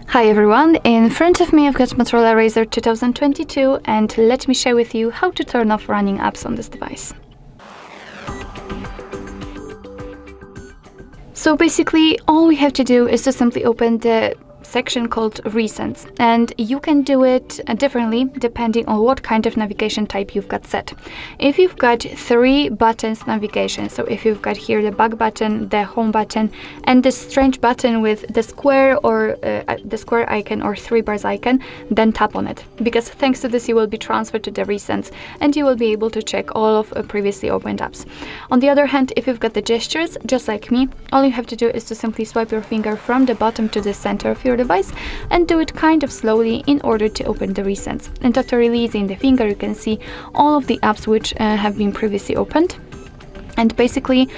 Hi everyone, in front of me I've got Motorola Razr 2022 and let me share with you how to turn off running apps on this device. So basically all we have to do is to simply open the section called Recents, and you can do it differently depending on what kind of navigation type you've got set. If you've got 3 buttons navigation, so if you've got here the back button, the home button, and this strange button with the square or the square icon or 3 bars icon, then tap on it, because thanks to this you will be transferred to the Recents and you will be able to check all of previously opened apps. On the other hand, if you've got the gestures, just like me, all you have to do is to simply swipe your finger from the bottom to the center of your device and do it kind of slowly in order to open the Recents. And after releasing the finger, you can see all of the apps which have been previously opened. And basically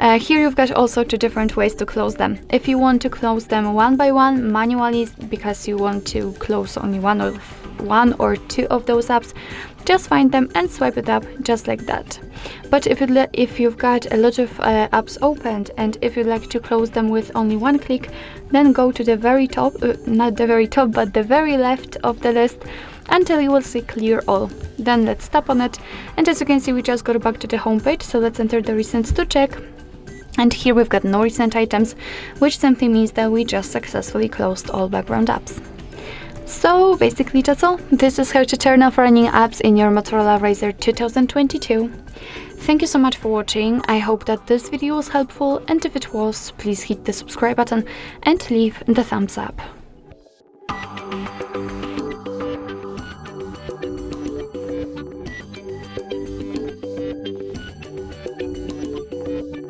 here you've got also 2 different ways to close them. If you want to close them one by one manually because you want to close only one or 2 of those apps, just find them and swipe it up just like that. But if you've got a lot of apps opened and if you'd like to close them with only one click, then go to the very top, not the very top, but the very left of the list until you will see clear all. Then let's tap on it, and as you can see we just got back to the home page, so let's enter the Recents to check. And here we've got no recent items, which simply means that we just successfully closed all background apps. So basically that's all. This is how to turn off running apps in your Motorola Razr 2022. Thank you so much for watching. I hope that this video was helpful, and if it was, please hit the subscribe button and leave the thumbs up.